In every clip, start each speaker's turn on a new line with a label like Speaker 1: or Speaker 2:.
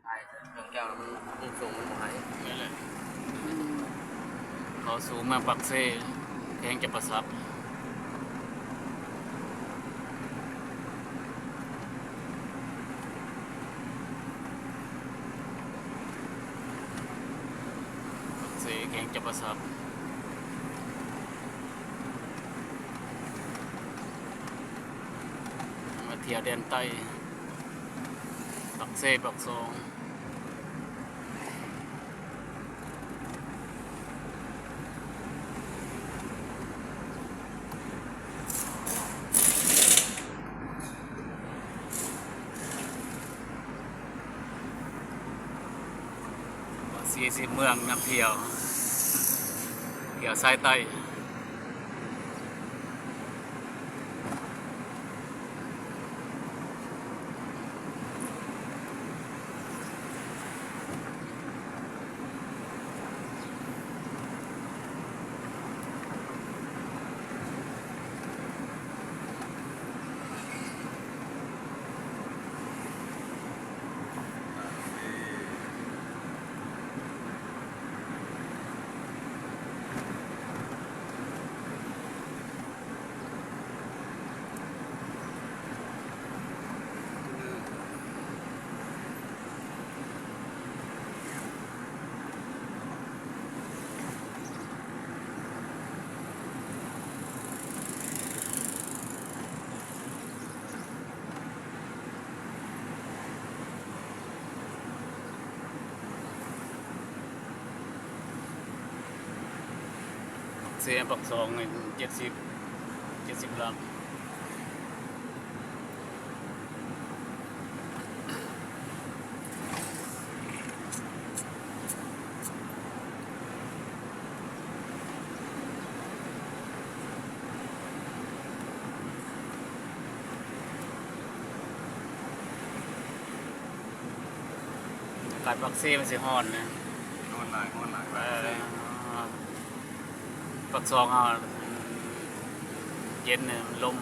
Speaker 1: ใช่เครื่องแก้วมันสูงมันหาย
Speaker 2: นี่แหละเขาสูงมาปักเซ่แข้งจะประสับปักเซ่แข้งจะประสับมาเที่ยวแดนใต้ปักเซ่ปักซอง40 เมืองนำเที่ยวสายใต้เสียปักซอง70 ลำกาดปักเซ่มันสิฮอนนะ
Speaker 1: ห้อนหลาย
Speaker 2: ปักซองเอาเย็นเนี่ยลม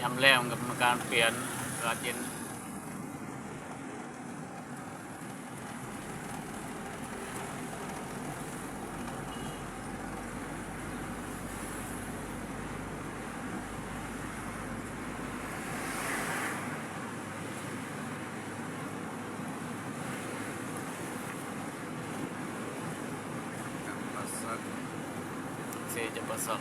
Speaker 2: ยำแรงกับการเปลี่ยนอากาศเย็นเซจะประสบ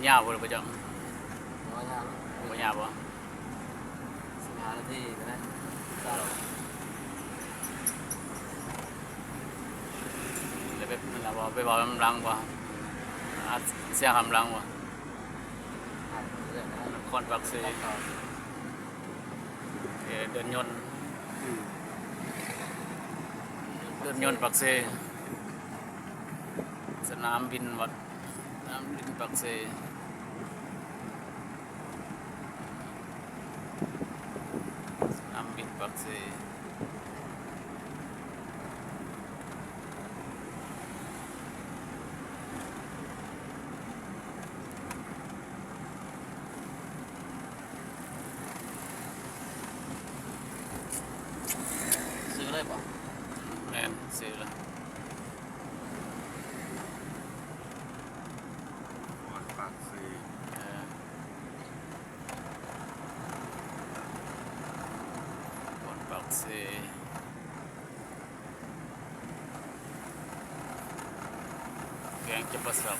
Speaker 2: ยาวเลยประจัง
Speaker 1: น้อยยาว
Speaker 2: บ่ยาวบ่
Speaker 1: 15 นาทีก็ได้
Speaker 2: เลยไปนั่นล่ะบ่ไปบอกกำลังบ่อาจเสียกำลังบ่นครปักเซ่เดินยนต์ปักเซ่สนามบินวัดสนามบินปักเซ่สนามบินปักเซ่ นซื้อแล้ว
Speaker 3: วัดปากซี
Speaker 2: บอนปากเซแกงจะประสับ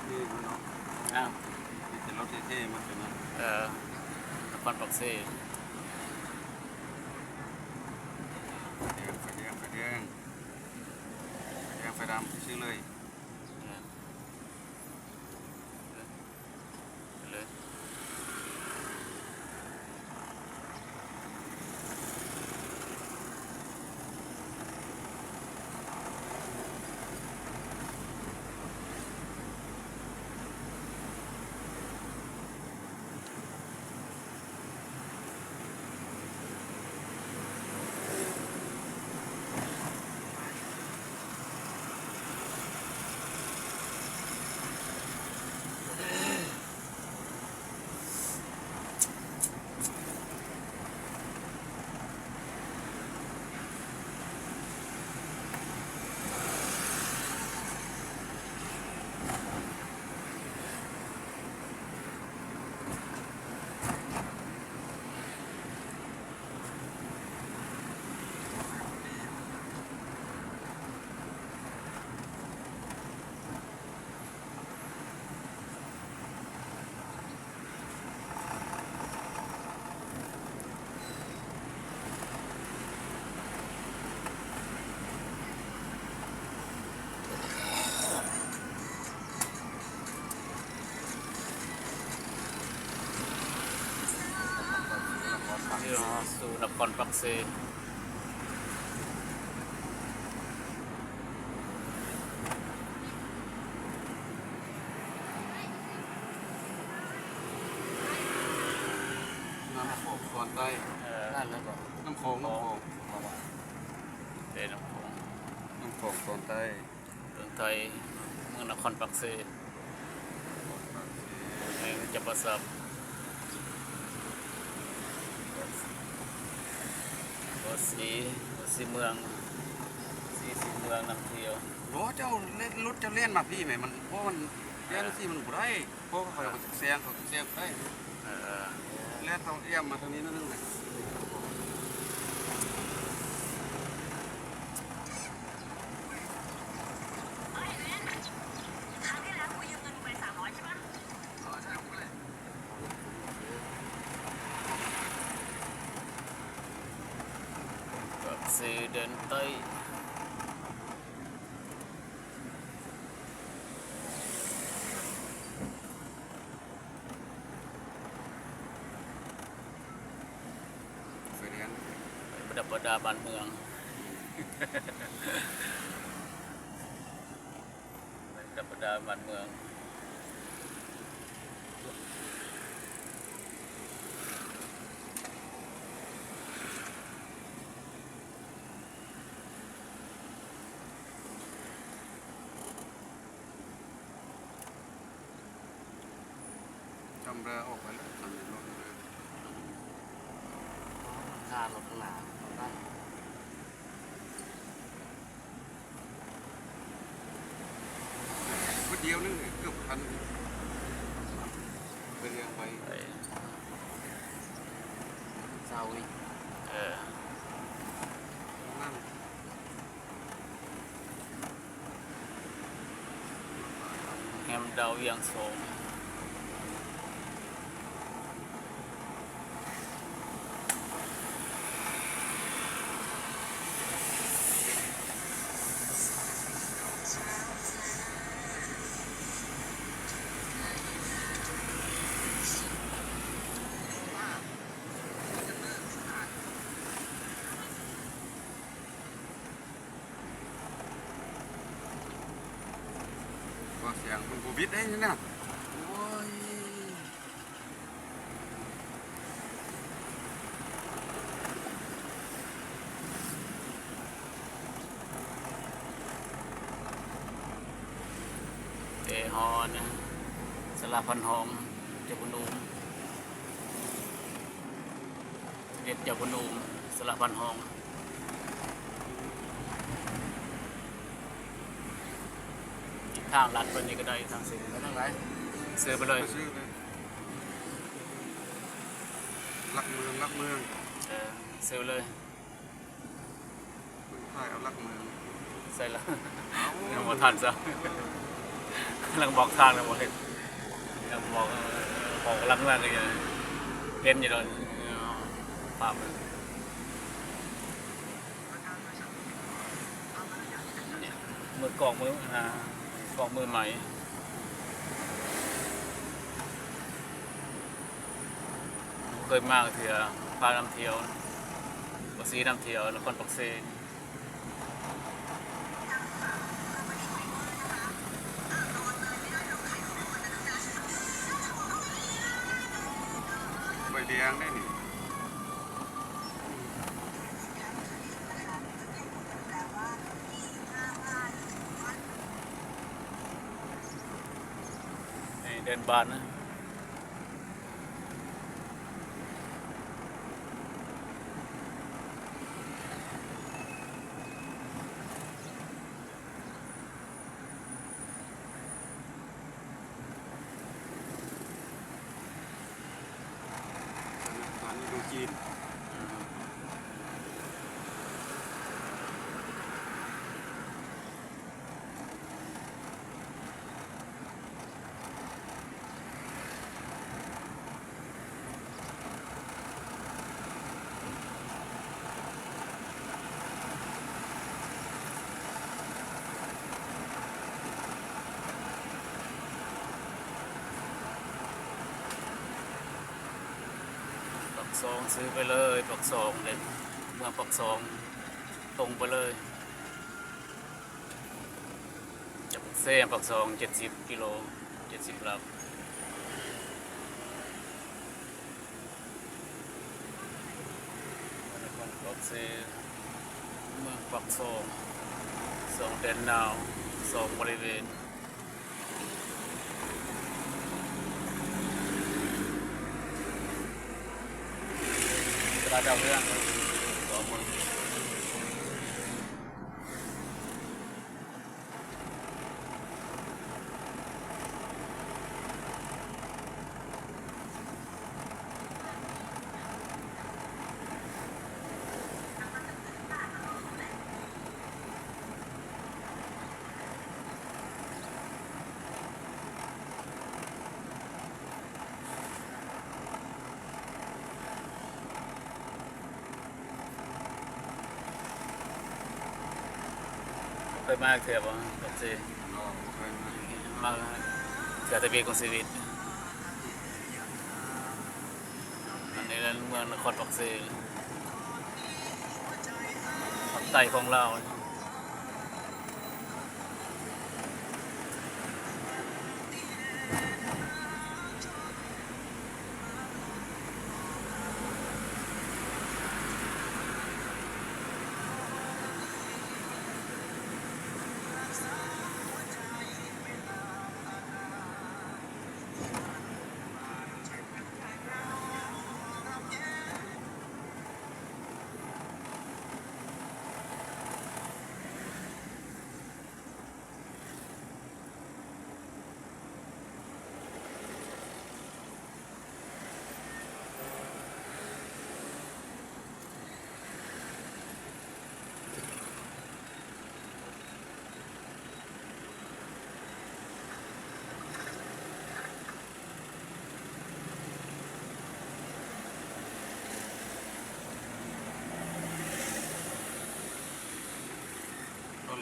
Speaker 3: เท่ๆมันเนาะ
Speaker 2: อ้าว
Speaker 3: มีแต่รถเท่ๆมันเป็นนะ
Speaker 2: นครปากเซ
Speaker 3: แดงไฟแดงไฟแดงแดงไฟดำซื้อเลย
Speaker 2: เลย ที่เราสู่นครปากเซ
Speaker 3: น้ำโขงตอนใต้
Speaker 1: นั่นแล้วก็
Speaker 3: น้ำโขงน้ำโขง
Speaker 1: มาว่า
Speaker 2: เดนน้ำโขง
Speaker 3: น้ำโขงตอนใต้
Speaker 2: เมืองไทยเมืองนครปากเซ
Speaker 3: ปากซี
Speaker 2: แห่งจะประสับสีเมืองสีเมืองนำเที่ยว
Speaker 3: โอ้เจ้าเล่นรถเจ้าเล่นมาพี่ไหมมันเพราะมันเล่นที่มันบ่ได้เพราะเขาเสียงได้
Speaker 2: เออ
Speaker 3: เล่นต้องเอี่ยมมาทางนี้นิดนึงนะ
Speaker 2: ปากเซเดินใต้
Speaker 3: ไฟแดง
Speaker 2: ประดับประดาบ้านเมือง ประดับประดาบ้านเมือง
Speaker 3: จำเรือออกไปแล้วทำในรถเลย
Speaker 1: ข้ารถข้างหน้าตอนนั้น
Speaker 3: ดียวนึงเกือบพันไปเรียงไว้
Speaker 2: ไป
Speaker 1: เศร้าอีก
Speaker 2: เออ
Speaker 3: นั่น
Speaker 2: แฮมดาวเวียงโสม
Speaker 3: ก็เสียงมันโควิดได้นี่นะ
Speaker 1: โอ้ย
Speaker 2: เอฮอนนะสลาพันหอมเจ้าพนุมเด็ดเจ้าพนุมสลาพันหอมอีกทางลัดไปนี่ก็ได้ทางเส้น
Speaker 1: ไปทางไหน
Speaker 2: ซื้อไปเลย
Speaker 3: ไปซื้อเลยลักเมืองลักเมือง
Speaker 2: เออซื้อเลย
Speaker 3: ใช่เอาลักเมือง
Speaker 2: ใส่ละ
Speaker 3: เอา
Speaker 2: ยังบ่ทันซะกำลังบอกทางเลยบ่เห็นยังบอกบอกกำลังเมืองก็ยังเล่นอยู่เลยปาบเลยมือกล่องมือกล่องมือใหม่เคยมากเถื่อพาน้ำเที่ยวบซีน้ำเที่ยวนครปักเซ
Speaker 3: ใบแดงได้นี่
Speaker 2: เดินบ้านนะ
Speaker 3: ตอนนี้ดูจีน
Speaker 2: ปักซองซื้อไปเลยปักซองเด็ดเมืองปักซองตรงไปเลยจากเส้นปักซอง70 กิโล70 ลับปักเซเมืองปักซอง2 เดือนหนาว2 บริเวณตลาดดาวเรืองต่อมือเคยมาเถื่อบ่ปักเซ
Speaker 3: เราเคยมา
Speaker 2: มาเถื่อทะเบียนของชีวิตอันนี้เป็นเมืองนครปักเซภาคใต้ของเราว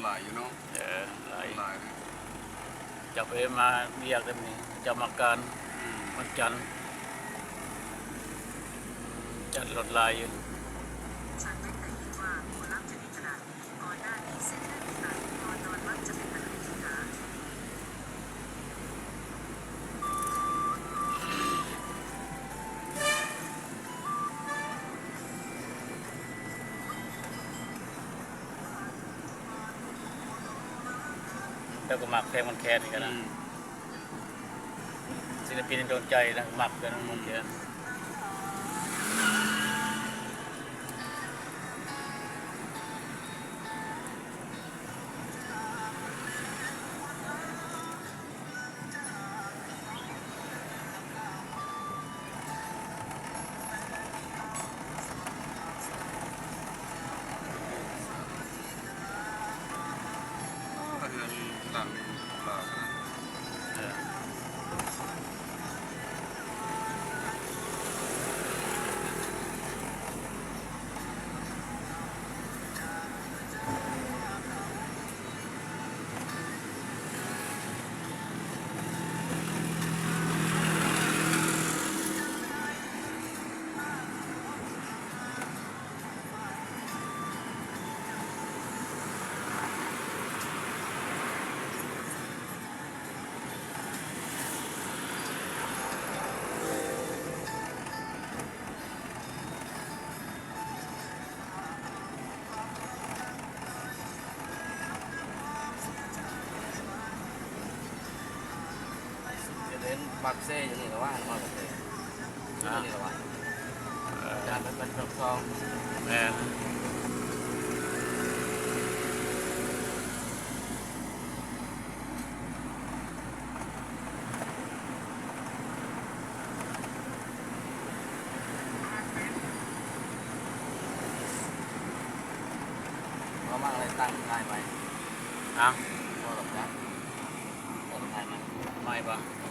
Speaker 3: หลายอยู่เนาะ
Speaker 2: หลาย
Speaker 3: หลายนะ
Speaker 2: จะไปมาเรียกกันนี่จะมาการ
Speaker 3: อืม
Speaker 2: วันจันทร์จัดรถลายอยู่
Speaker 4: ฉันไม่เคยคิดว่าผลลัพธ์จะดีขนาดนี้ก่อนหน้านี้เส้นเลือดในก่อนนอนมักจะเป็นปัญหา
Speaker 2: แล้วก็หมักเพลงมันแคนอีกนะศิลปินโดนใจนะหมักกันมันแคน
Speaker 3: ก็เฮือนต่างหลายนะ
Speaker 2: เออ
Speaker 1: จะเล่นบักเซ่อยู่นี่ก็ว่ามาบักเซ่อยู่นี่ก็ว่าจานมันเป็นซอง
Speaker 2: แม่น
Speaker 1: เขามาอะไรตั้งทายไหม
Speaker 2: อ่ะ
Speaker 1: พอหรอกนะตั้งทายไหม
Speaker 2: ไม่ปะ
Speaker 1: เ